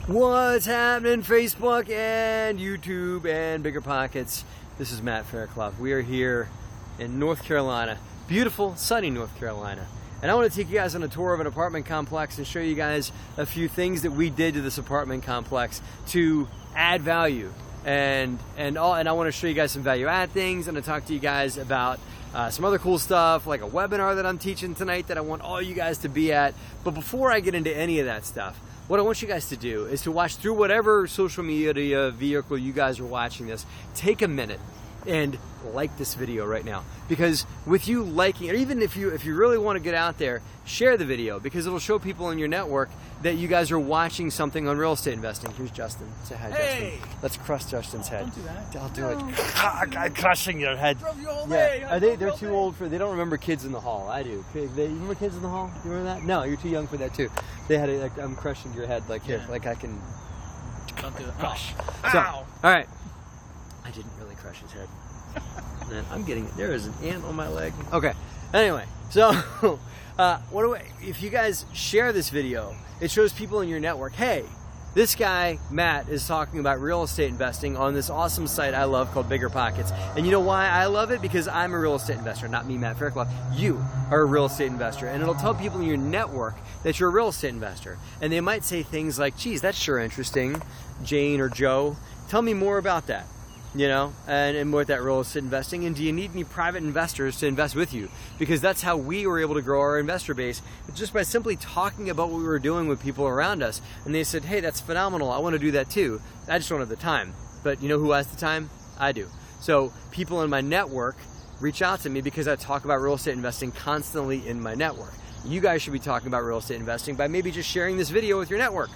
What's happening, Facebook and YouTube and BiggerPockets? This is Matt Faircloth. We are here in North Carolina, beautiful, sunny North Carolina. And I want to take you guys on a tour of an apartment complex and show you guys a few things that we did to this apartment complex to add value. And I want to show you guys some value add things. I'm going to talk to you guys about some other cool stuff, like a webinar that I'm teaching tonight that I want all you guys to be at. But before I get into any of that stuff, what I want you guys to do is to watch through whatever social media vehicle you guys are watching this. Take a minute and like this video right now, because with you liking, or even if you really want to get out there, share the video, because it'll show people in your network that you guys are watching something on real estate investing. Here's Justin. Say hi, hey. Justin. Let's crush Justin's head. Don't do that. I'll do it. I'm crushing your head. Drove you all Yeah. day. Are they're too old for, they don't remember Kids in the Hall. I do. You remember Kids in the Hall? You remember that? No, you're too young for that too. They had like, I'm crushing your head like here, like I can Don't do it. crush. Oh. So, Ow. all right. I didn't really crush his head. Man, I'm getting it. There is an ant on my leg. Okay. Anyway, so if you guys share this video, it shows people in your network, hey, this guy, Matt, is talking about real estate investing on this awesome site I love called BiggerPockets. And you know why I love it? Because I'm a real estate investor, not me, Matt Faircloth. You are a real estate investor. And it'll tell people in your network that you're a real estate investor. And they might say things like, geez, that's sure interesting, Jane or Joe. Tell me more about that. You know, and more at that real estate investing. And do you need any private investors to invest with you? Because that's how we were able to grow our investor base, just by simply talking about what we were doing with people around us. And they said, hey, that's phenomenal. I want to do that too. I just don't have the time. But you know who has the time? I do. So people in my network reach out to me because I talk about real estate investing constantly in my network. You guys should be talking about real estate investing by maybe just sharing this video with your network.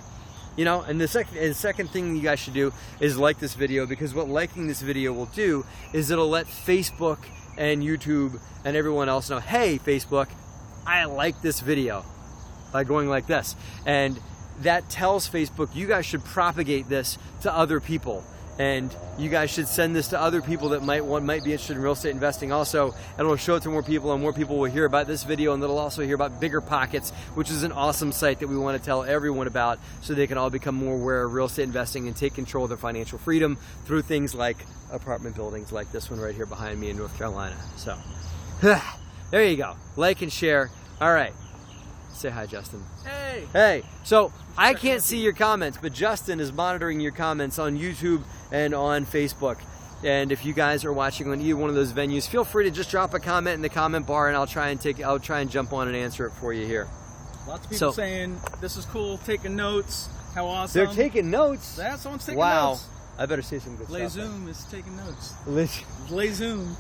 You know, and the second thing you guys should do is like this video, because what liking this video will do is it'll let Facebook and YouTube and everyone else know, hey, Facebook, I like this video, by going like this. And that tells Facebook, you guys should propagate this to other people. And you guys should send this to other people that might be interested in real estate investing also. And it'll show it to more people, and more people will hear about this video, and they'll also hear about BiggerPockets, which is an awesome site that we want to tell everyone about so they can all become more aware of real estate investing and take control of their financial freedom through things like apartment buildings like this one right here behind me in North Carolina. So, there you go. Like and share. All right. Say hi, Justin. Hey. Hey. So I can't see your comments, but Justin is monitoring your comments on YouTube and on Facebook. And if you guys are watching on either one of those venues, feel free to just drop a comment in the comment bar, and I'll try and jump on and answer it for you here. Lots of people saying this is cool, taking notes. How awesome! They're taking notes. Yeah, someone's taking wow. notes. I better say some good stuff. Zoom is taking notes. Zoom.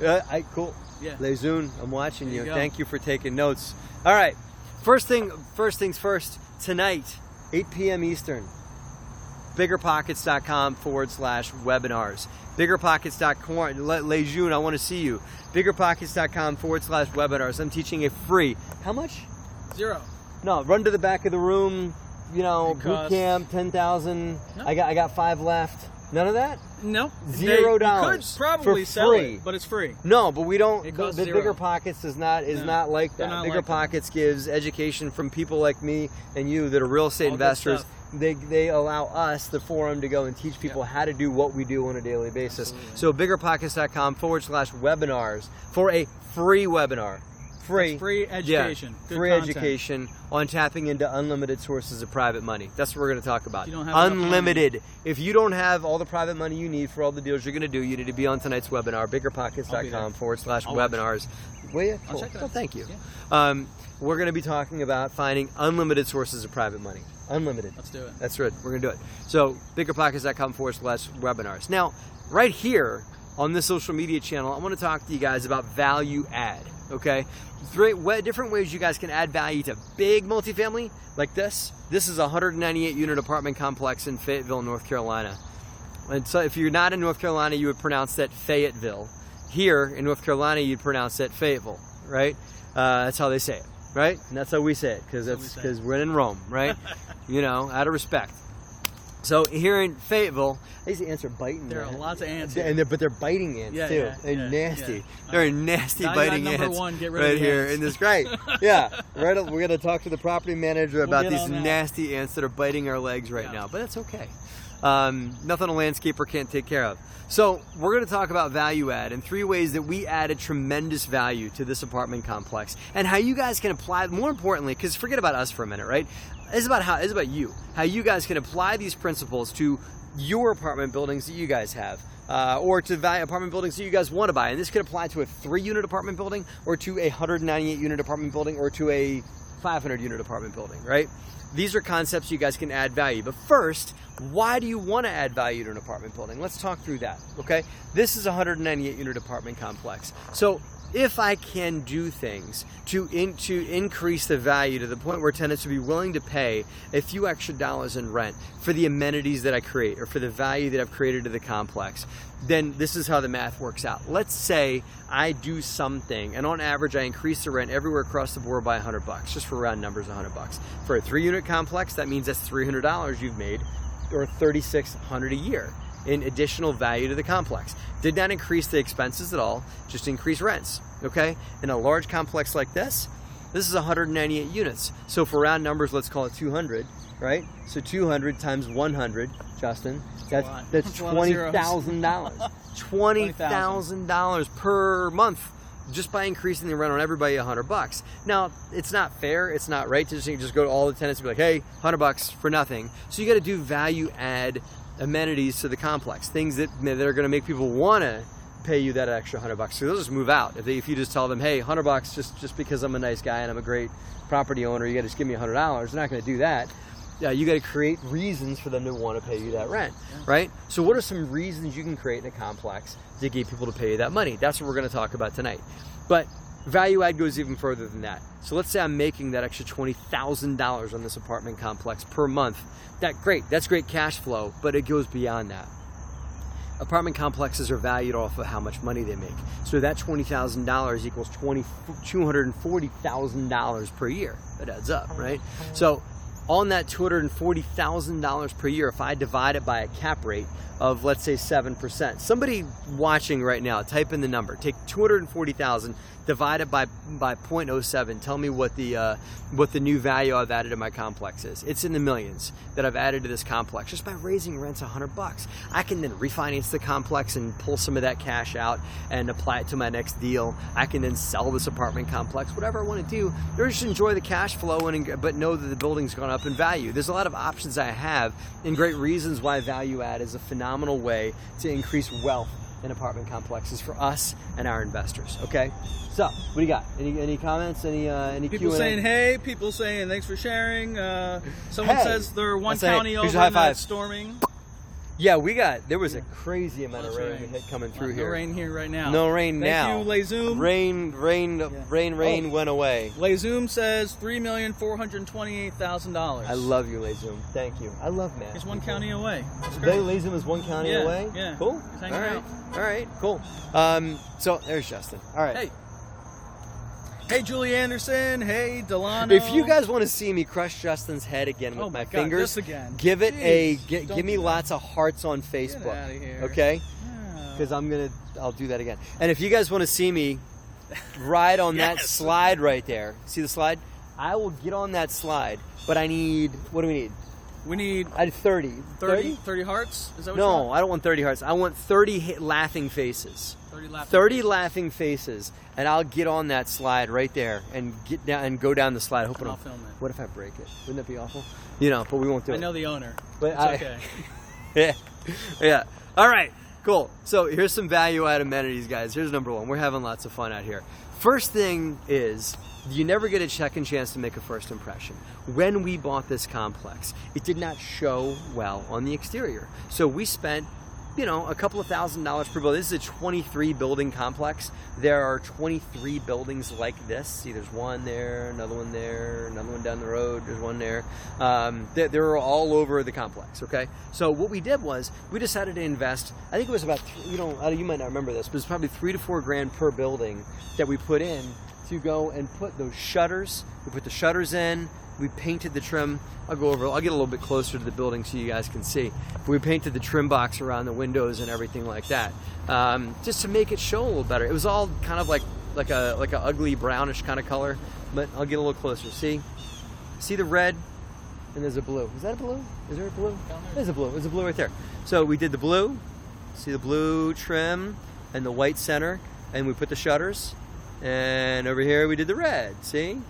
Cool. Yeah. Zoom, I'm watching you. Thank you for taking notes. All right. First things first. Tonight, 8 p.m. Eastern. BiggerPockets.com/webinars. BiggerPockets.com. Lejeune, I want to see you. BiggerPockets.com/webinars. I'm teaching a free. How much? 0. No, run to the back of the room. You know, boot camp, 10,000. No. I got 5 left. None of that? No. $0. You could probably for sell free. it, but it's free. No, but we don't. It costs The $0. BiggerPockets is not like that. Not BiggerPockets gives education from people like me and you that are real estate All investors. They allow us the forum to go and teach people how to do what we do on a daily basis. Absolutely. So BiggerPockets.com/webinars for a free webinar. Free education. Yeah, Good free content. education on tapping into unlimited sources of private money. That's what we're going to talk about. You don't have unlimited. If you don't have all the private money you need for all the deals you're going to do, you need to be on tonight's webinar, BiggerPockets.com/webinars. Will you? I'll check it out. Well, thank you. Yeah. We're going to be talking about finding unlimited sources of private money. Unlimited. Let's do it. That's right. We're going to do it. So BiggerPockets.com/webinars. Now, right here on this social media channel, I want to talk to you guys about value add. Okay, 3 different ways you guys can add value to big multifamily like this. This is a 198 unit apartment complex in Fayetteville, North Carolina. And so if you're not in North Carolina, you would pronounce that Fayetteville. Here in North Carolina, you'd pronounce that Fayetteville, right? That's how they say it, right? And that's how we say it, because we're in Rome, right? You know, out of respect. So here in Fayetteville, these ants are biting. There are lots of ants here. And but they're biting ants too. Yeah, they're nasty. Yeah. They're nasty biting number ants. one, get rid right of the here ants. in this right. Yeah, right. We're gonna talk to the property manager about these on that. nasty ants that are biting our legs right now, but that's okay. Nothing a landscaper can't take care of. So we're going to talk about value add and 3 ways that we added tremendous value to this apartment complex, and how you guys can apply. More importantly, because forget about us for a minute, right? It's about you. How you guys can apply these principles to your apartment buildings that you guys have, or to apartment buildings that you guys want to buy. And this could apply to a 3-unit apartment building, or to a 198-unit apartment building, or to a 500-unit apartment building, right? These are concepts you guys can add value. But first, why do you want to add value to an apartment building? Let's talk through that, okay? This is a 198-unit apartment complex. So if I can do things to increase the value to the point where tenants would be willing to pay a few extra dollars in rent for the amenities that I create, or for the value that I've created to the complex, then this is how the math works out. Let's say I do something, and on average I increase the rent everywhere across the board by $100, just for round numbers, $100. For a 3-unit complex, that means that's $300 you've made, or $3,600 a year in additional value to the complex. Did not increase the expenses at all, just increase rents, okay? In a large complex like this is 198 units. So for round numbers, let's call it 200, right? So 200 times 100, Justin, that's $20,000. $20,000 per month, just by increasing the rent on everybody $100. Now, it's not fair, it's not right to just go to all the tenants and be like, hey, $100 for nothing. So you got to do value add amenities to the complex, things that are going to make people want to pay you that extra $100. So they'll just move out if you just tell them, hey, $100 just because I'm a nice guy and I'm a great property owner, you got to just give me $100. They're not going to do that. You got to create reasons for them to want to pay you that rent, right? So what are some reasons you can create in a complex to get people to pay you that money? That's what we're going to talk about tonight. But value add goes even further than that. So let's say I'm making that extra $20,000 on this apartment complex per month. That's great cash flow, but it goes beyond that. Apartment complexes are valued off of how much money they make. So that $20,000 equals $240,000 per year. That adds up, right? So on that $240,000 per year, if I divide it by a cap rate of, let's say, 7%. Somebody watching right now, type in the number. Take $240,000, divide it by 0.07. Tell me what the new value I've added to my complex is. It's in the millions that I've added to this complex just by raising rents $100. I can then refinance the complex and pull some of that cash out and apply it to my next deal. I can then sell this apartment complex, whatever I want to do, or just enjoy the cash flow but know that the building's gone up in value. There's a lot of options I have, and great reasons why value add is a phenomenal way to increase wealth in apartment complexes for us and our investors. Okay, so what do you got? Any comments? Any people Q&A? saying hey, people saying thanks for sharing. Someone Hey. says they're one Say, county here's a over high and that's five. storming. Yeah, there was a crazy amount of That's rain right. we had coming through No here. rain here right now. No rain now. Thank you, Lezoom. Rain went away. Lezoom says $3,428,000. I love you, Lezoom. Thank you. I love Matt. It's one county away. That's They great. Lezoom is one county Yeah, away? yeah. Cool. Just hanging out. All right, cool. So there's Justin. All right. Hey, Julie Anderson. Hey, Delano. If you guys want to see me crush Justin's head again with Oh my God, fingers, this again. give it Jeez, give don't me do that. lots of hearts on Facebook. Get outta here. Okay? Yeah. Because I'll do that again. And if you guys want to see me ride on that Yes. slide right there, see the slide? I will get on that slide, but I need, what do we need? We need I need 30. 30 hearts? Is that what you No, want? I don't want 30 hearts. I want 30 laughing faces. 30 laughing 30 laughing faces, and I'll get on that slide right there and get down and go down the slide. Hoping I'll film it. What if I break it? Wouldn't that be awful? But we won't do it. I know the owner. But It's okay. Yeah. All right. Cool. So here's some value add amenities, guys. Here's number one. We're having lots of fun out here. First thing is, you never get a second chance to make a first impression. When we bought this complex, it did not show well on the exterior. So we spent, a couple of $1,000s per building. This is a 23 building complex. There are 23 buildings like this. See, there's one there, another one there, another one down the road, there's one there. They're all over the complex, okay? So what we did was, we decided to invest, I think it was about, you might not remember this, but it's probably $3 to $4 grand per building that we put in to go and put those shutters. We put the shutters in, we painted the trim. I'll get a little bit closer to the building so you guys can see. We painted the trim box around the windows and everything like that, just to make it show a little better. It was all kind of like a ugly brownish kind of color, but I'll get a little closer. See the red, and there's a blue. Is that a blue? Is there a blue? There's a blue. There's a blue right there. So we did the blue. See the blue trim and the white center, and we put the shutters. And over here we did the red. See,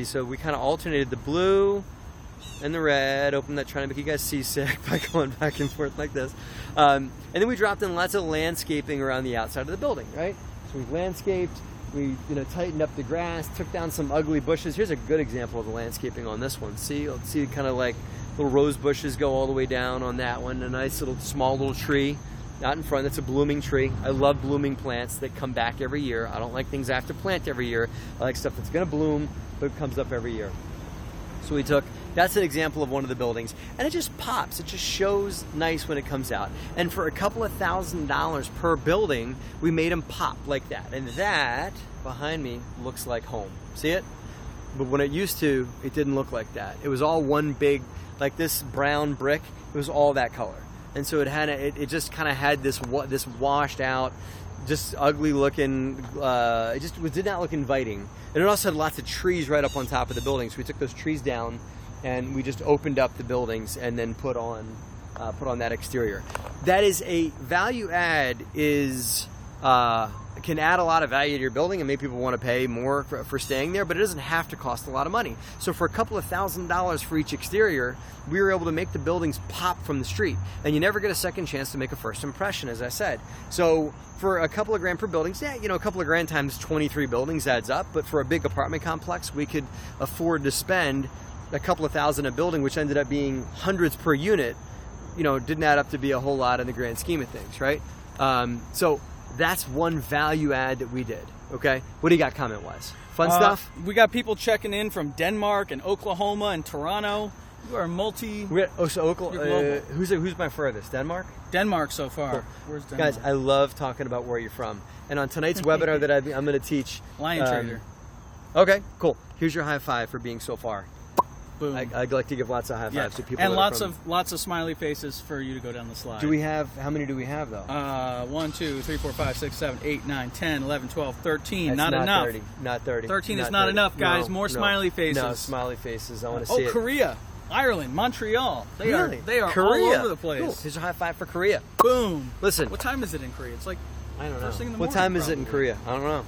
so we kind of alternated the blue and the red. Open that, trying to make you guys seasick by going back and forth like this. And then we dropped in lots of landscaping around the outside of the building, right? So we landscaped, we tightened up the grass, took down some ugly bushes. Here's a good example of the landscaping on this one. See, let's see, kind of like little rose bushes go all the way down on that one. A nice small little tree out in front. That's a blooming tree. I love blooming plants that come back every year. I don't like things I have to plant every year. I like stuff that's going to bloom, but it comes up every year. So that's an example of one of the buildings, and it just pops. It just shows nice when it comes out. And for a couple of $1,000s per building, we made them pop like that. And that behind me looks like home. See it? But when it used to, it didn't look like that. It was all one big, like this brown brick. It was all that color. And so it just kind of had this washed out, just ugly looking, it did not look inviting. And it also had lots of trees right up on top of the building. So we took those trees down and we just opened up the buildings and then put on that exterior. That is a value add can add a lot of value to your building and make people want to pay more for staying there, but it doesn't have to cost a lot of money. So for a couple of $1,000s for each exterior, we were able to make the buildings pop from the street. And you never get a second chance to make a first impression, as I said. So for a couple of grand per buildings, yeah, a couple of grand times 23 buildings adds up, but for a big apartment complex, we could afford to spend a couple of thousand a building, which ended up being hundreds per unit. Didn't add up to be a whole lot in the grand scheme of things, right? So that's one value add that we did. Okay, what do you got comment-wise? Fun stuff? We got people checking in from Denmark and Oklahoma and Toronto. You are who's my furthest? Denmark? Denmark so far. Cool. Where's Denmark? Guys, I love talking about where you're from. And on tonight's webinar that I'm going to teach, Lion Trader. Okay, cool. Here's your high five for being so far. Boom. I'd like to give lots of high fives to people. And lots of smiley faces for you to go down the slide. How many do we have though? 1, 2, 3, 4, 5, 6, 7, 8, 9, 10, 11, 12, 13. That's not enough. 30. Not 30. 13 not is not 30. enough, guys. No, More smiley faces. No, smiley faces. I want to see it. Korea, Ireland, Montreal. They are Korea. all over the place. Cool. Here's a high five for Korea. Boom. Listen. What time is it in Korea? It's like I don't know. First thing in the What morning, time is it in Korea? I don't know.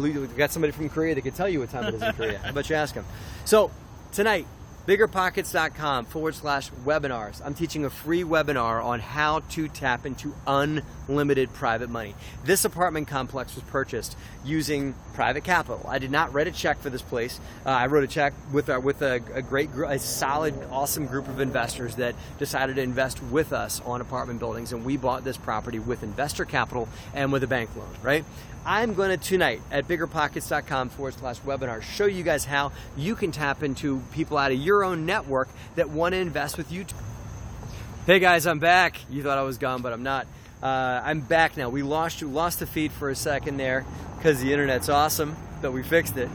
We got somebody from Korea that can tell you what time it is in Korea. How about you ask them? So tonight, BiggerPockets.com/webinars. I'm teaching a free webinar on how to tap into unlimited private money. This apartment complex was purchased using private capital. I did not write a check for this place. I wrote a check with a solid, awesome group of investors that decided to invest with us on apartment buildings, and we bought this property with investor capital and with a bank loan, right? I'm going to tonight at BiggerPockets.com/webinars show you guys how you can tap into people out of your own network that want to invest with you. Hey guys, I'm back. You thought I was gone, but I'm not. I'm back now. We lost the feed for a second there because the internet's awesome, but we fixed it.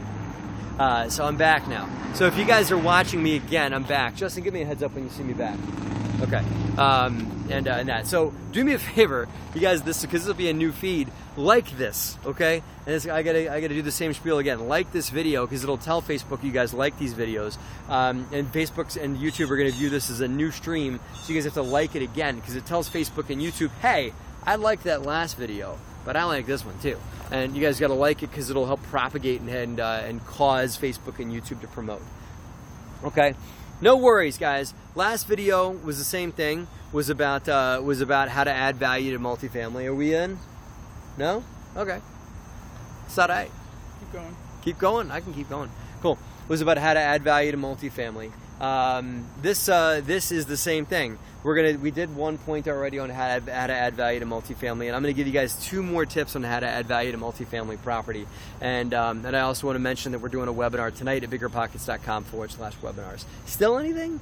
So I'm back now. So if you guys are watching me again, I'm back. Justin, give me a heads up when you see me back. Okay. And that. So do me a favor, you guys, because this will be a new feed. Like this, okay? And I gotta do the same spiel again. Like this video because it'll tell Facebook you guys like these videos. And Facebook and YouTube are gonna view this as a new stream, so you guys have to like it again because it tells Facebook and YouTube, hey, I liked that last video, but I like this one too. And you guys gotta like it because it'll help propagate and cause Facebook and YouTube to promote. Okay. No worries, guys. Last video was the same thing. Was about how to add value to multifamily. Are we in? No? Okay. It's all right. Keep going. Keep going? I can keep going. Cool. It was about how to add value to multifamily. This is the same thing. We did one point already on how to add value to multifamily, and I'm going to give you guys 2 more tips on how to add value to multifamily property. And I also want to mention that we're doing a webinar tonight at BiggerPockets.com/webinars. Still anything?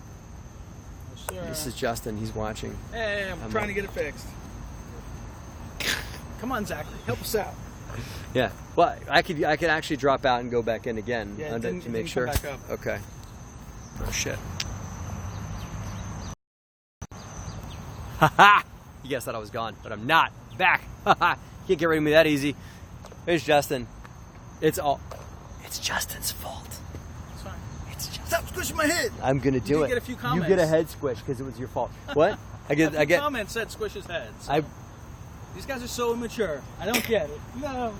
Sure. This is Justin. He's watching. Hey, I'm trying to get it fixed. Come on, Zachary, help us out. Yeah. Well, I could actually drop out and go back in again to make sure. Come back up. Okay. Oh shit. Haha! You guys thought I was gone, but I'm not. Back. Haha! Can't get rid of me that easy. There's Justin. It's Justin's fault. It's fine. It's just. Stop squishing my head. I'm gonna do it. Get a few comments. You get a head squish because it was your fault. What? I get. Comments said squish his head. So. These guys are so immature. I don't get it. No.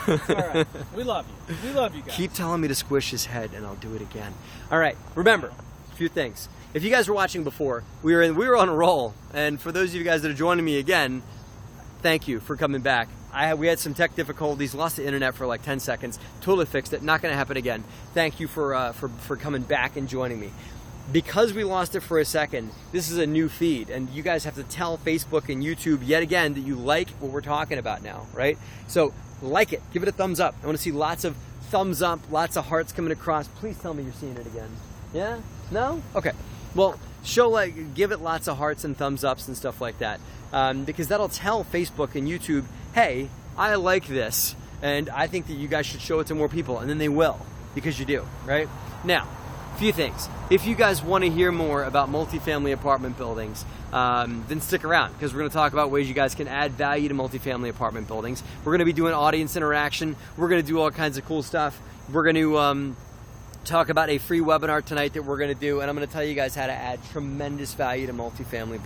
All right. We love you. We love you guys. Keep telling me to squish his head, and I'll do it again. All right. Remember, a few things. If you guys were watching before, we were on a roll, and for those of you guys that are joining me again, thank you for coming back. We had some tech difficulties, lost the internet for like 10 seconds, totally fixed it. Not going to happen again. Thank you for coming back and joining me. Because we lost it for a second, this is a new feed, and you guys have to tell Facebook and YouTube yet again that you like what we're talking about now, right? So like it, give it a thumbs up. I want to see lots of thumbs up, lots of hearts coming across. Please tell me you're seeing it again. Yeah? No? Okay. Well, give it lots of hearts and thumbs ups and stuff like that, because that'll tell Facebook and YouTube, hey, I like this, and I think that you guys should show it to more people, and then they will, because you do, right? Now, few things. If you guys want to hear more about multifamily apartment buildings, then stick around, because we're going to talk about ways you guys can add value to multifamily apartment buildings. We're going to be doing audience interaction. We're going to do all kinds of cool stuff. We're going to talk about a free webinar tonight that we're going to do, and I'm going to tell you guys how to add tremendous value to multifamily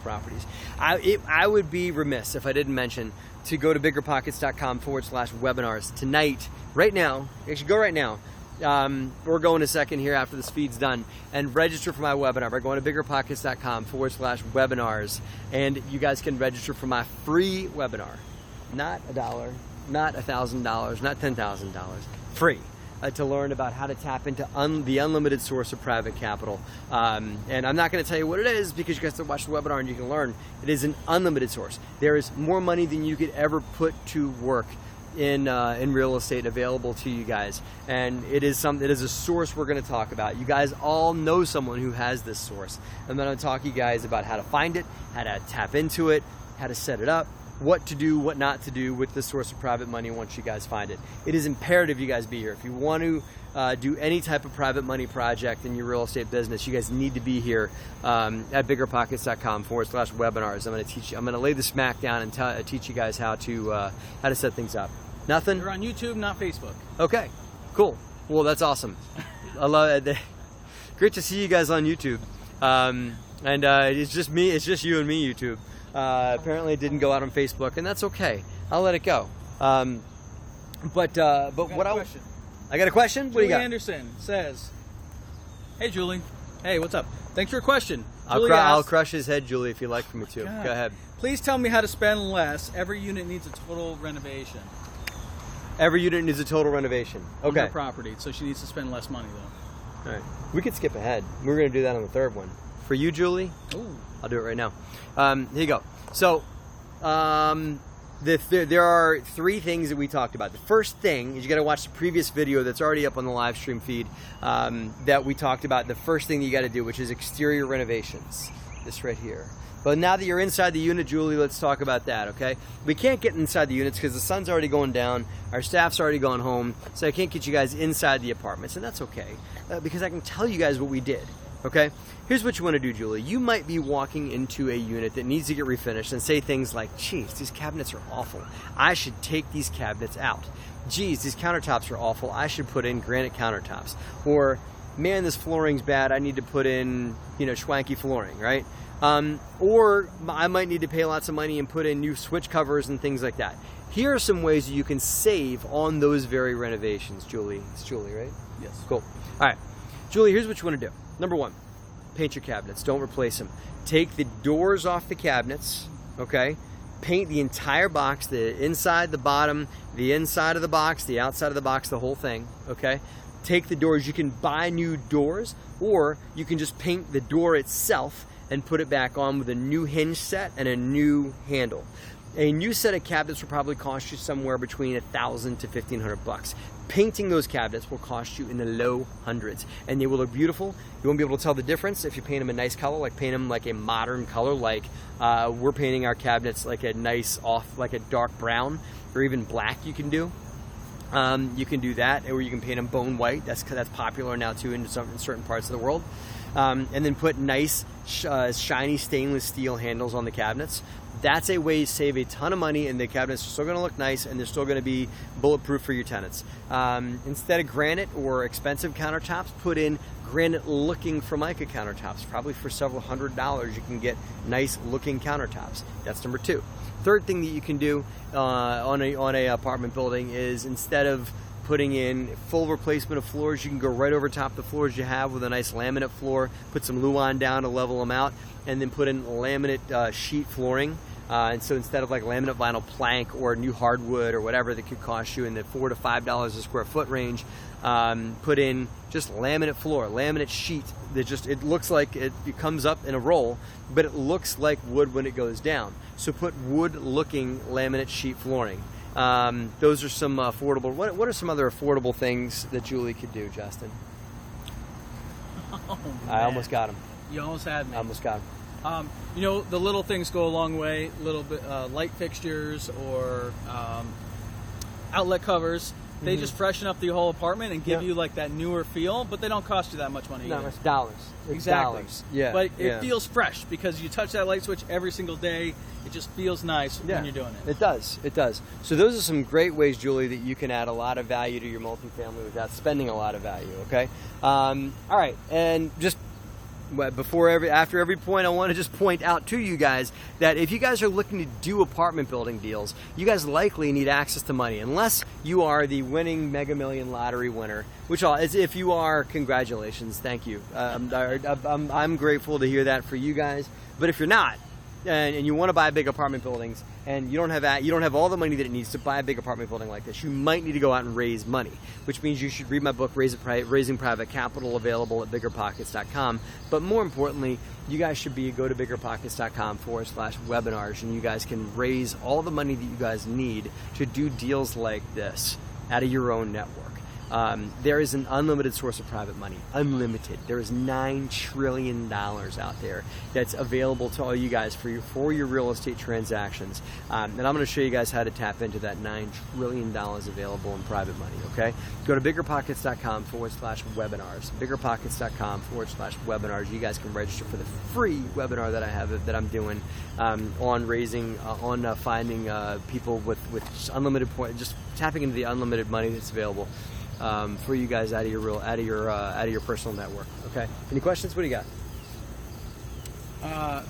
properties. I would be remiss if I didn't mention to go to BiggerPockets.com/webinars tonight, right now. Actually, go right now. We're going a second here after this feed's done, and register for my webinar by going to BiggerPockets.com/webinars, and you guys can register for my free webinar. Not $1, not $1,000, not $10,000. Free. To learn about how to tap into the unlimited source of private capital. And I'm not going to tell you what it is, because you guys have to watch the webinar and you can learn. It is an unlimited source. There is more money than you could ever put to work in real estate available to you guys, and it is a source we're going to talk about. You guys all know someone who has this source. I'm going to talk to you guys about how to find it, how to tap into it, how to set it up, what to do, what not to do with the source of private money once you guys find it. It is imperative you guys be here. If you want to do any type of private money project in your real estate business, you guys need to be here at BiggerPockets.com/webinars. I'm going to lay the smack down and teach you guys how to set things up. Nothing? You're on YouTube, not Facebook. Okay, cool. Well, that's awesome. I love it. Great to see you guys on YouTube. And it's just me. It's just you and me, YouTube. Apparently it didn't go out on Facebook, and that's okay. I'll let it go. But what I got a question? What do you got? Julie Anderson says, "Hey Julie, hey, what's up? Thanks for your question." I'll crush his head, Julie, if you like for me to. God. Go ahead. Please tell me how to spend less. Every unit needs a total renovation. Every unit needs a total renovation. Okay. On her property, so she needs to spend less money though. All right. We could skip ahead. We're going to do that on the third one. For you, Julie, Ooh. I'll do it right now. Here you go. So, there are three things that we talked about. The first thing is you got to watch the previous video that's already up on the live stream feed that we talked about. The first thing you got to do, which is exterior renovations. This right here. But now that you're inside the unit, Julie, let's talk about that, okay? We can't get inside the units because the sun's already going down, our staff's already gone home, so I can't get you guys inside the apartments, and that's okay, because I can tell you guys what we did, okay? Here's what you want to do, Julie. You might be walking into a unit that needs to get refinished and say things like, geez, these cabinets are awful. I should take these cabinets out. Geez, these countertops are awful. I should put in granite countertops. Or, man, this flooring's bad. I need to put in, schwanky flooring, right? Or I might need to pay lots of money and put in new switch covers and things like that. Here are some ways you can save on those very renovations, Julie. It's Julie, right? Yes. Cool. All right. Julie, here's what you want to do. Number one, paint your cabinets. Don't replace them. Take the doors off the cabinets, okay? Paint the entire box, the inside, the bottom, the inside of the box, the outside of the box, the whole thing, okay? Take the doors. You can buy new doors, or you can just paint the door itself and put it back on with a new hinge set and a new handle. A new set of cabinets will probably cost you somewhere between $1,000 to $1,500. Painting those cabinets will cost you in the low hundreds, and they will look beautiful. You won't be able to tell the difference if you paint them a nice color, like paint them like a modern color, like we're painting our cabinets like a nice like a dark brown or even black you can do. You can do that, or you can paint them bone white. That's popular now too in certain parts of the world. And then put nice shiny stainless steel handles on the cabinets. That's a way to save a ton of money, and the cabinets are still going to look nice, and they're still going to be bulletproof for your tenants. Instead of granite or expensive countertops, put in granite-looking Formica countertops. Probably for several $100s, you can get nice-looking countertops. That's number 2. Third thing that you can do on a apartment building is, instead of putting in full replacement of floors, you can go right over top the floors you have with a nice laminate floor, put some luan down to level them out, and then put in laminate sheet flooring. And so instead of like laminate vinyl plank or new hardwood or whatever that could cost you in the $4 to $5 a square foot range, put in just laminate floor, laminate sheet that just, it looks like it comes up in a roll, but it looks like wood when it goes down. So put wood looking laminate sheet flooring. Those are some affordable. What are some other affordable things that Julie could do, Justin? Oh, I almost got him. You almost had me. I almost got him. You know, the little things go a long way. Little bit light fixtures or outlet covers. They just freshen up the whole apartment and give you like that newer feel, but they don't cost you that much money. No, either. it's dollars. It's Exactly. dollars. Yeah. But it feels fresh because you touch that light switch every single day. It just feels nice when you're doing it. It does. It does. So those are some great ways, Julie, that you can add a lot of value to your multifamily without spending a lot of value. Okay. All right. And just after every point, I want to just point out to you guys that if you guys are looking to do apartment building deals, you guys likely need access to money, unless you are the winning Mega Million lottery winner, which if you are, congratulations, thank you. I'm grateful to hear that for you guys. But if you're not, and you want to buy big apartment buildings, and you don't have all the money that it needs to buy a big apartment building like this, you might need to go out and raise money, which means you should read my book, Raising Private Capital, available at BiggerPockets.com. But more importantly, you guys should go to BiggerPockets.com/webinars, and you guys can raise all the money that you guys need to do deals like this out of your own network. There is an unlimited source of private money, unlimited. There is $9 trillion out there that's available to all you guys for your real estate transactions. And I'm going to show you guys how to tap into that $9 trillion available in private money, okay? Go to BiggerPockets.com/webinars, BiggerPockets.com/webinars. You guys can register for the free webinar that I have, that I'm doing on finding people with unlimited points, just tapping into the unlimited money that's available. For you guys out of your personal network. Okay. Any questions? What do you got?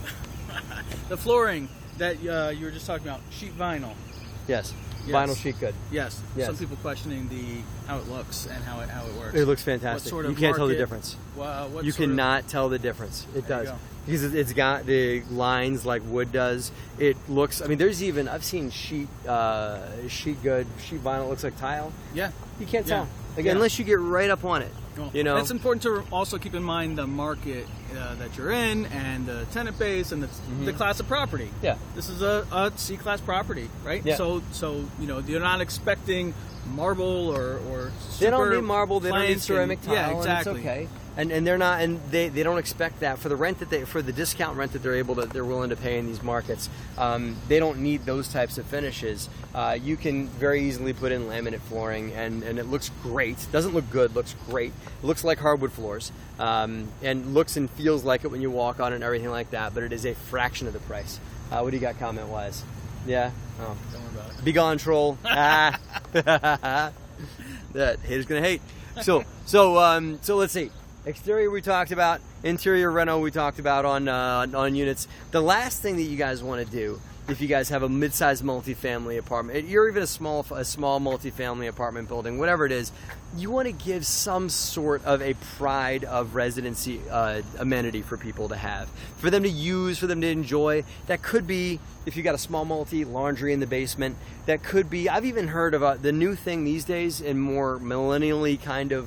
The flooring that you were just talking about, sheet vinyl. Yes. Vinyl sheet good. Yes. Some people questioning how it looks and how it works. It looks fantastic. What sort of you can't tell the market- difference. What You sort of- cannot tell the difference. It There you does. go. Because it's got the lines like wood does. It looks, I've seen sheet vinyl looks like tile. Yeah. You can't tell. Yeah. Unless you get right up on it. Well, You know? it's important to also keep in mind the market that you're in and the tenant base and the class of property. Yeah. This is a C-class property, right? Yeah. So you're not expecting marble or They don't super need marble. They don't need plank ceramic and- tile. Yeah, exactly. And it's okay. And they're not, and they don't expect that for the rent for the discount rent that they're willing to pay in these markets. They don't need those types of finishes. You can very easily put in laminate flooring, and it looks great. Doesn't look good, looks great. It looks like hardwood floors, and looks and feels like it when you walk on it and everything like that. But it is a fraction of the price. What do you got comment wise? Yeah. Oh. Don't worry about it. Be gone, troll. That hater's gonna hate. So let's see. Exterior we talked about, interior reno we talked about on units. The last thing that you guys want to do, if you guys have a mid-sized multifamily apartment, you're even a small multifamily apartment building, whatever it is, you want to give some sort of a pride of residency amenity for people to have, for them to use, for them to enjoy. That could be, if you got a small laundry in the basement. That could be, I've even heard of the new thing these days in more millennially kind of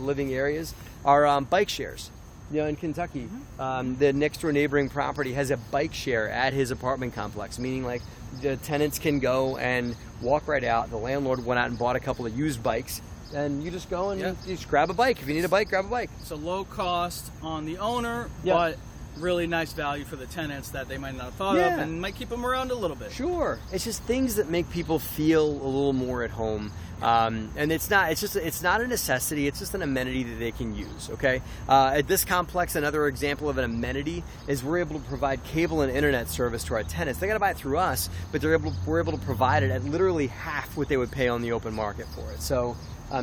living areas are bike shares. In Kentucky, the next door neighboring property has a bike share at his apartment complex, meaning like the tenants can go and walk right out. The landlord went out and bought a couple of used bikes, and you just go and you just grab a bike. If you need a bike, grab a bike. It's a low cost on the owner, Yeah. but really nice value for the tenants that they might not have thought of, and might keep them around a little bit. Sure. It's just things that make people feel a little more at home. And it's not a necessity. It's just an amenity that they can use. Okay. At this complex, another example of an amenity is we're able to provide cable and internet service to our tenants. They got to buy it through us, but we're able to provide it at literally half what they would pay on the open market for it. So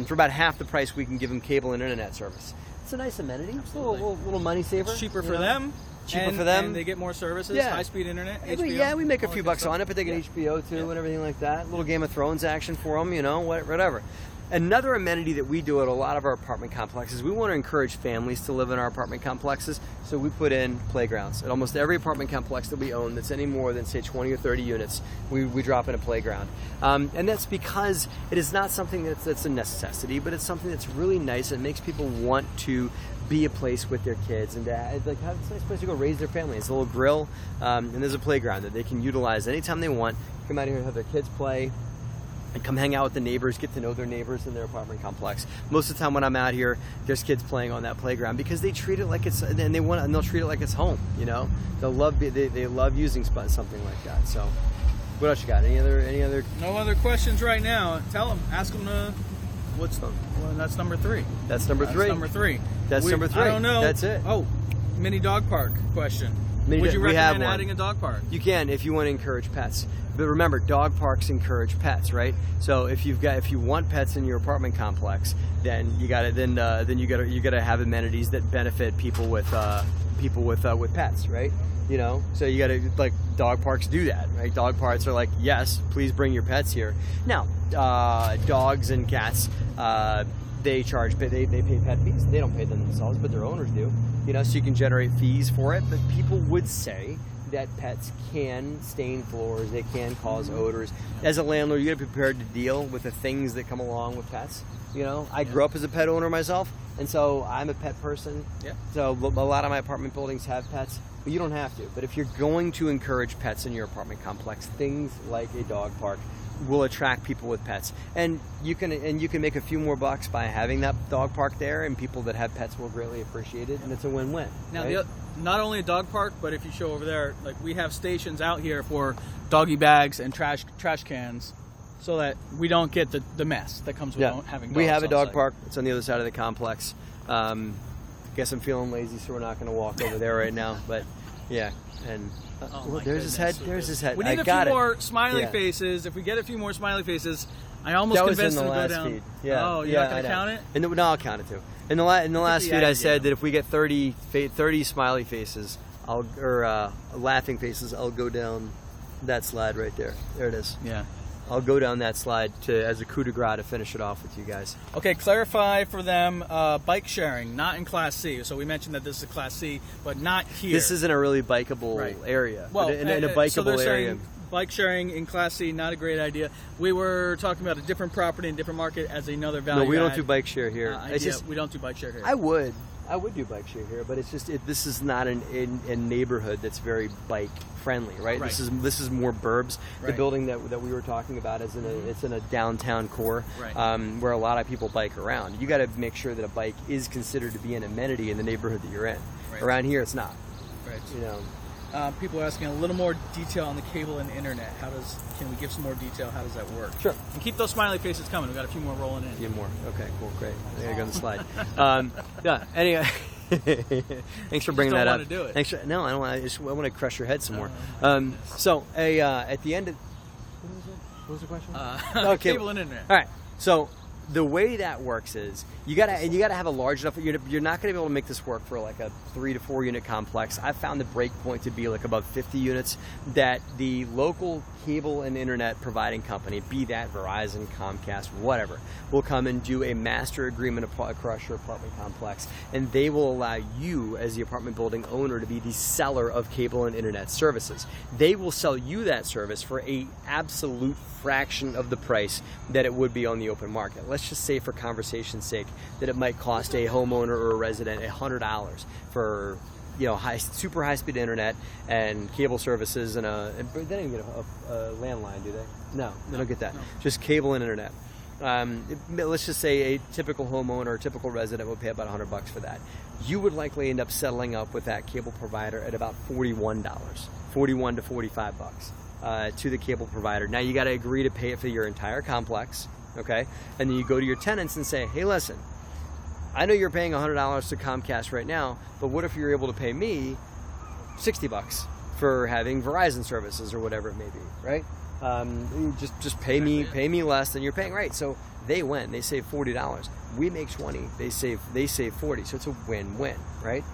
for about half the price, we can give them cable and internet service. It's a nice amenity. It's a little money saver. It's cheaper for them. Cheaper for them. And they get more services, high-speed internet, HBO. Yeah, we make a few bucks on it, but they get HBO too and everything like that. A little Game of Thrones action for them, whatever. Another amenity that we do at a lot of our apartment complexes, we want to encourage families to live in our apartment complexes, so we put in playgrounds. At almost every apartment complex that we own that's any more than, say, 20 or 30 units, we drop in a playground. And that's because it is not something that's a necessity, but it's something that's really nice and makes people want to be a place with their kids and have a nice place to go raise their family. It's a little grill, and there's a playground that they can utilize anytime they want. Come out here and have their kids play, and come hang out with the neighbors, get to know their neighbors in their apartment complex. Most of the time when I'm out here, there's kids playing on that playground because they treat it like it's, and they'll treat it like it's home. They love using something like that. So, what else you got? Any other? No other questions right now. Tell them, ask them that's number 3. That's number 3. Number 3. That's number 3. I don't know. That's it. Oh, mini dog park question. Would you recommend adding a dog park? You can if you want to encourage pets. But remember, dog parks encourage pets, right? So if you want pets in your apartment complex, then you gotta have amenities that benefit people with pets, right? So you gotta, like, dog parks do that, right? Dog parks are like, yes, please bring your pets here. Now, dogs and cats, they pay pet fees. They don't pay them themselves, but their owners do. So you can generate fees for it. But people would say that pets can stain floors, they can cause odors. As a landlord, you got to be prepared to deal with the things that come along with pets. I grew up as a pet owner myself, and so I'm a pet person. Yeah. So a lot of my apartment buildings have pets, but you don't have to. But if you're going to encourage pets in your apartment complex, things like a dog park will attract people with pets, and you can make a few more bucks by having that dog park there, and people that have pets will greatly appreciate it, and it's a win-win. Now, right? Not only a dog park, but if you show over there, like, we have stations out here for doggy bags and trash cans, so that we don't get the mess that comes with having dogs. We have a dog park. It's on the other side of the complex. Guess I'm feeling lazy, so we're not going to walk over there right now. But yeah, and there's his head. There's his head. We need a few more smiley faces. If we get a few more smiley faces, I almost convinced them to go down. Feed. Yeah. Oh, you're not going to count it? No, I'll count it too. In the last feed, I said that if we get 30 smiley faces, laughing faces, I'll go down that slide right there. There it is. Yeah. I'll go down that slide as a coup de grace to finish it off with you guys. Okay, clarify for them, bike sharing, not in Class C. So we mentioned that this is a Class C, but not here. This isn't a really bikeable area. Well, in a bikeable so they're area. Saying bike sharing in Class C, not a great idea. We were talking about a different property and different market as another value. No, we don't do bike share here. We don't do bike share here. I would do bike share here, but it's just this is not a neighborhood that's very bike friendly, right? This is more burbs. Right. The building that we were talking about is in a downtown core, right, where a lot of people bike around. You got to make sure that a bike is considered to be an amenity in the neighborhood that you're in. Right. Around here, it's not. Right. People are asking a little more detail on the cable and internet. Can we give some more detail? How does that work? Sure. And keep those smiley faces coming. We've got a few more rolling in. A few more. Okay, cool, great. I gotta go on the slide. Yeah. Anyway, thanks for bringing that up. Want to do it. Thanks. No, I don't. I want to crush your head some more. So, at the end of what was the question? Cable and internet. All right. So the way that works is you gotta have a large enough. You're not gonna be able to make this work for like a 3 to 4 unit complex. I found the break point to be like about 50 units. That the local cable and internet providing company, be that Verizon, Comcast, whatever, will come and do a master agreement across your apartment complex, and they will allow you as the apartment building owner to be the seller of cable and internet services. They will sell you that service for a absolute fraction of the price that it would be on the open market. Let's just say, for conversation's sake, that it might cost a homeowner or a resident $100 for super high speed internet and cable services, and they don't get a landline, do they? No, they don't get that. No. Just cable and internet. let's just say a typical homeowner or typical resident would pay about $100 for that. You would likely end up settling up with that cable provider at about $41 to $45 to the cable provider. Now you got to agree to pay it for your entire complex, okay? And then you go to your tenants and say, hey, listen, I know you're paying $100 to Comcast right now, but what if you're able to pay me $60 for having Verizon services or whatever it may be, right? Just pay me less than you're paying, right? So they win. They save $40. We make 20. They save 40. So it's a win-win, right?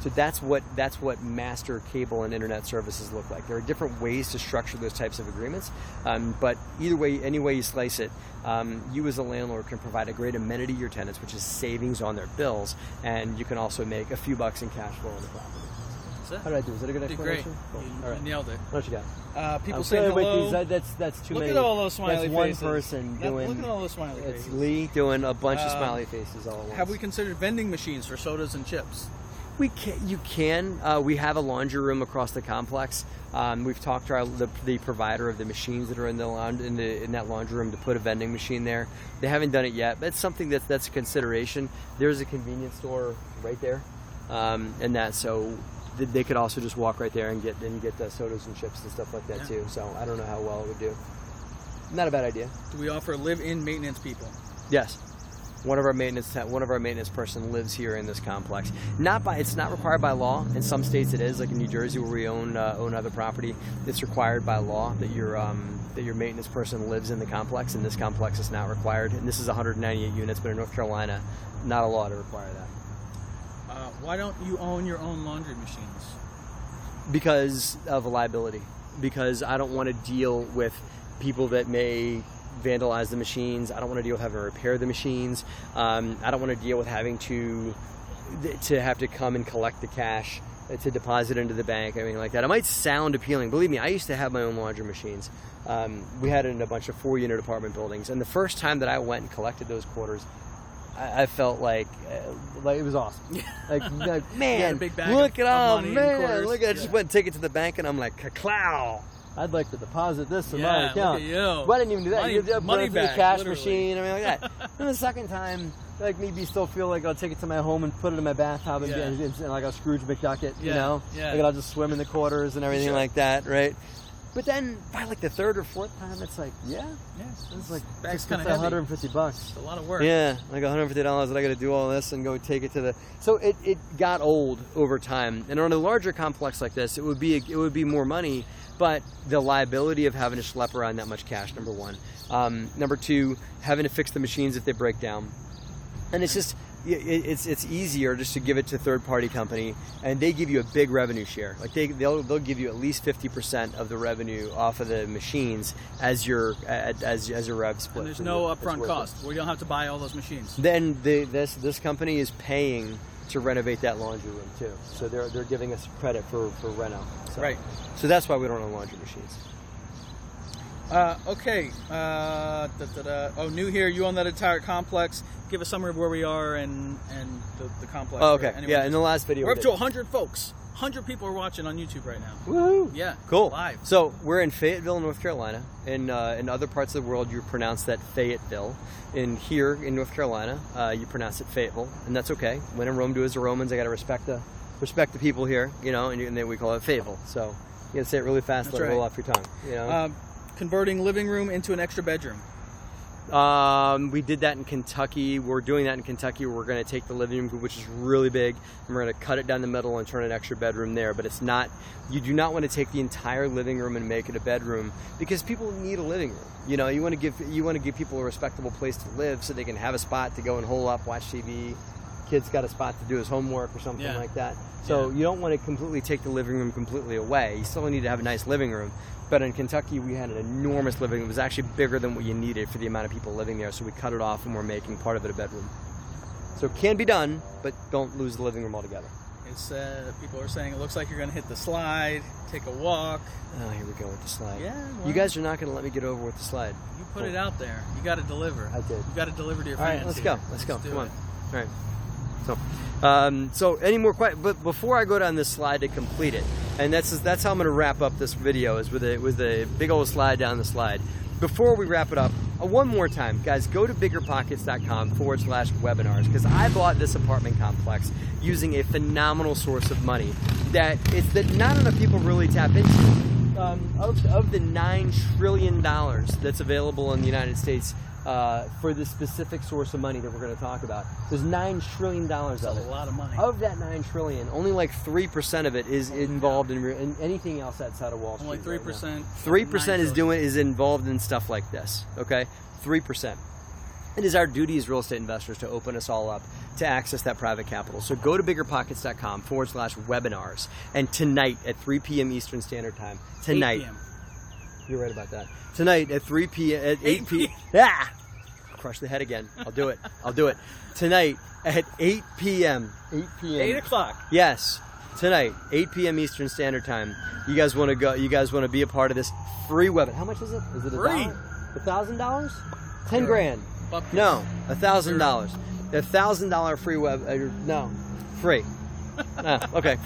So that's what master cable and internet services look like. There are different ways to structure those types of agreements, but either way, any way you slice it, you as a landlord can provide a great amenity to your tenants, which is savings on their bills, and you can also make a few bucks in cash flow on the property. How did I do? Was that a good explanation? Great. Cool. All right. Nailed it. What you got? People saying hello. That's too Look many. Look at all those smiley that's faces. one person doing. Look at all those smiley it's faces. Lee doing a bunch of smiley faces all at once. Have we considered vending machines for sodas and chips? You can. We have a laundry room across the complex. We've talked to the provider of the machines that are in that laundry room to put a vending machine there. They haven't done it yet, but it's something that's a consideration. There's a convenience store right there, and that so they could also just walk right there and get the sodas and chips and stuff like that too. So I don't know how well it would do. Not a bad idea. Do we offer live-in maintenance people? Yes. One of our maintenance person lives here in this complex. It's not required by law. In some states it is, like in New Jersey where we own other property. It's required by law that your maintenance person lives in the complex. In this complex, it's not required. And this is 198 units, but in North Carolina, not a law to require that. Why don't you own your own laundry machines? Because of a liability. Because I don't want to deal with people that may vandalize the machines. I don't want to deal with having to repair the machines. I don't want to deal with having to have to come and collect the cash to deposit into the bank, everything like that. It might sound appealing. Believe me, I used to have my own laundry machines. We had it in a bunch of 4-unit apartment buildings. And the first time that I went and collected those quarters, I felt like it was awesome. Like man, look at all, man, look at I just went and take it to the bank and I'm like, clow. I'd like to deposit this in my account. Look at you. Well, I didn't even do that. Money, You have to money put it through back, the cash literally. machine, everything like that. And the second time, like maybe still feel like I'll take it to my home and put it in my bathtub and like a Scrooge McDucket, you know? Yeah. Like I'll just swim in the quarters and everything like that, right? But then by like the third or fourth time, it's like, it's like bag's kind of $150. It's a lot of work. Yeah, like $150 that I got to do all this and go take it to the. So it got old over time. And on a larger complex like this, it would be more money, but the liability of having to schlep around that much cash. Number one. Number two, having to fix the machines if they break down, and it's just. It's easier just to give it to a third-party company, and they give you a big revenue share. Like they'll give you at least 50% of the revenue off of the machines as your rev split. And there's no upfront cost. We don't have to buy all those machines. Then this company is paying to renovate that laundry room too. So they're giving us credit for reno. So, right. So that's why we don't own laundry machines. Okay. Oh, new here. You own that entire complex. Give a summary of where we are and the complex. Oh, okay. Yeah, in the last video. We're up to 100 folks. 100 people are watching on YouTube right now. Woohoo! Yeah. Cool. Live. So we're in Fayetteville, North Carolina. In other parts of the world, you pronounce that Fayetteville. Here in North Carolina, you pronounce it Fayetteville, and that's okay. When in Rome, do as the Romans. I got to respect the people here, you know, and then we call it Fayetteville. So you got to say it really fast, let it roll off your tongue, you know. Converting living room into an extra bedroom. We did that in Kentucky. We're doing that in Kentucky. We're going to take the living room, which is really big, and we're going to cut it down the middle and turn an extra bedroom there. But it's not. You do not want to take the entire living room and make it a bedroom because people need a living room. You know, you want to give people a respectable place to live so they can have a spot to go and hole up, watch TV. Kid's got a spot to do his homework or something like that. So you don't want to completely take the living room completely away. You still need to have a nice living room. But in Kentucky, we had an enormous living room. It was actually bigger than what you needed for the amount of people living there. So we cut it off and we're making part of it a bedroom. So it can be done, but don't lose the living room altogether. It's people are saying it looks like you're going to hit the slide, take a walk. Oh, here we go with the slide. Yeah. Well, you guys are not going to let me get over with the slide. You put it out there. You got to deliver. I did. You got to deliver to your fans. All right, let's go. Let's go. Come on. All right. So any more questions? But before I go down this slide to complete it, and that's how I'm going to wrap up this video, is with a big old slide down the slide. Before we wrap it up, one more time, guys, go to biggerpockets.com/webinars, because I bought this apartment complex using a phenomenal source of money that not enough people really tap into. Of the $9 trillion that's available in the United States for this specific source of money that we're going to talk about, there's $9 trillion of it. That's a lot of money. Of that $9 trillion, only like 3% of it is involved in anything else outside of Wall Street. Only 3%. 3% is involved in stuff like this. Okay, 3%. It is our duty as real estate investors to open us all up to access that private capital. So go to biggerpockets.com/webinars, and tonight at 3 p.m. Eastern Standard Time. Tonight. 8 p.m. You're right about that. Tonight at 3 p.m. at 8 p.m. Ah! Crush the head again. I'll do it. I'll do it. Tonight at 8 p.m. 8 p.m. 8 o'clock. Yes. Tonight, 8 p.m. Eastern Standard Time. You guys want to go? You guys want to be a part of this free webinar? How much is it? Is it Free. $1,000? 10 grand. No, $1,000. $1,000 free no, free. Okay,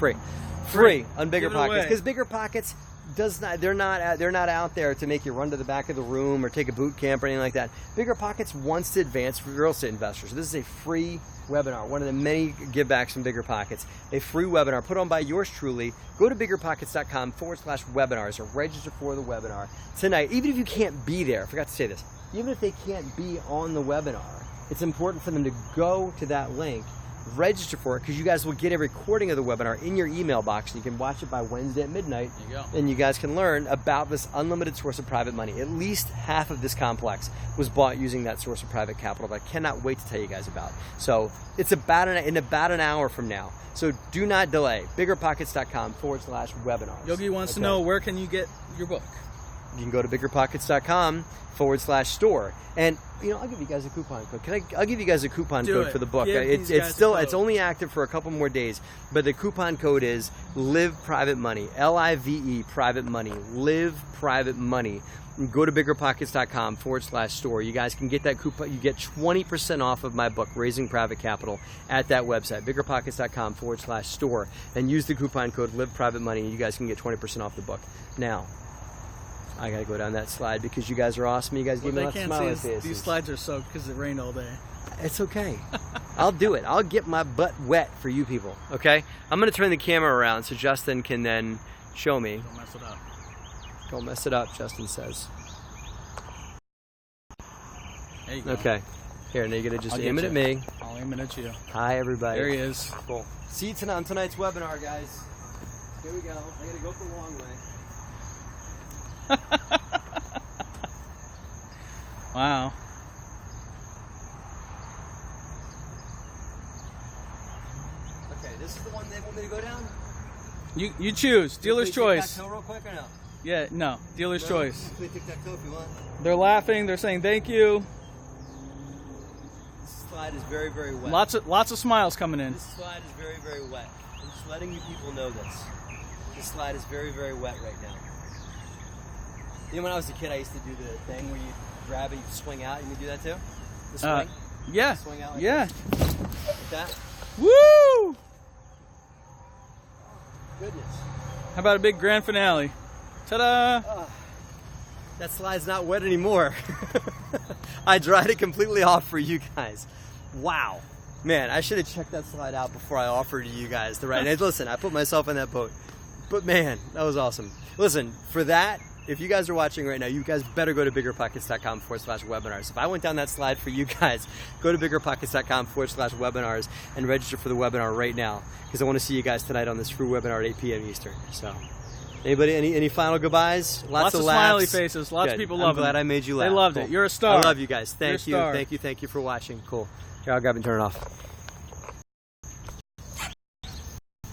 free on BiggerPockets, because BiggerPockets does not. They're not out there to make you run to the back of the room or take a boot camp or anything like that. BiggerPockets wants to advance for real estate investors. So this is a free webinar, one of the many givebacks from BiggerPockets. A free webinar put on by yours truly. Go to biggerpockets.com/webinars or register for the webinar tonight. Even if you can't be there, I forgot to say this. Even if they can't be on the webinar, it's important for them to go to that link, register for it, because you guys will get a recording of the webinar in your email box, and you can watch it by Wednesday at midnight. There you go. And you guys can learn about this unlimited source of private money. At least half of this complex was bought using that source of private capital that I cannot wait to tell you guys about. So it's in about an hour from now. So do not delay. Biggerpockets.com/webinars. Yogi wants to know, where can you get your book? You can go to biggerpockets.com/store, and I'll give you guys a coupon code. I'll give you guys a coupon code for the book. It's only active for a couple more days, but the coupon code is Live Private Money, LIVE Private Money, Live Private Money. Go to biggerpockets.com/store. You guys can get that coupon. You get 20% off of my book, Raising Private Capital, at that website, biggerpockets.com/store, and use the coupon code Live Private Money, and you guys can get 20% off the book. Now, I gotta go down that slide because you guys are awesome. You guys give me lots of smiling faces. These slides are soaked because it rained all day. It's okay. I'll do it. I'll get my butt wet for you people. Okay? I'm gonna turn the camera around so Justin can then show me. Don't mess it up. Don't mess it up, Justin says. There you go. Okay. Here, now you're gonna just aim it at me. I'll aim it at you. Hi, everybody. There he is. Cool. See you tonight on tonight's webinar, guys. Here we go. I gotta go the long way. Wow. Okay, this is the one they want me to go down? You choose. Dealer's choice. Real quick or no? Yeah, no. Dealer's choice. Play tic-tac-toe if you want. They're laughing. They're saying thank you. This slide is very, very wet. Lots of smiles coming in. This slide is very, very wet. I'm just letting you people know this. This slide is very, very wet right now. When I was a kid, I used to do the thing where you grab it, you swing out. You can do that too? The swing? Yeah. Swing out like yeah. this? Like that? Woo! Goodness. How about a big grand finale? Ta-da! That slide's not wet anymore. I dried it completely off for you guys. Wow. Man, I should have checked that slide out before I offered you guys the right. Listen, I put myself in that boat. But man, that was awesome. Listen, for that, if you guys are watching right now, you guys better go to biggerpockets.com/webinars. If I went down that slide for you guys, go to biggerpockets.com/webinars and register for the webinar right now, because I want to see you guys tonight on this free webinar at 8 p.m. Eastern. So, anybody, any final goodbyes? Lots of smiley faces. Lots of people love it. I'm glad I made you laugh. They loved it. You're a star. I love you guys. Thank you. You're a star. Thank you for watching. Cool. Here, I'll grab and turn it off.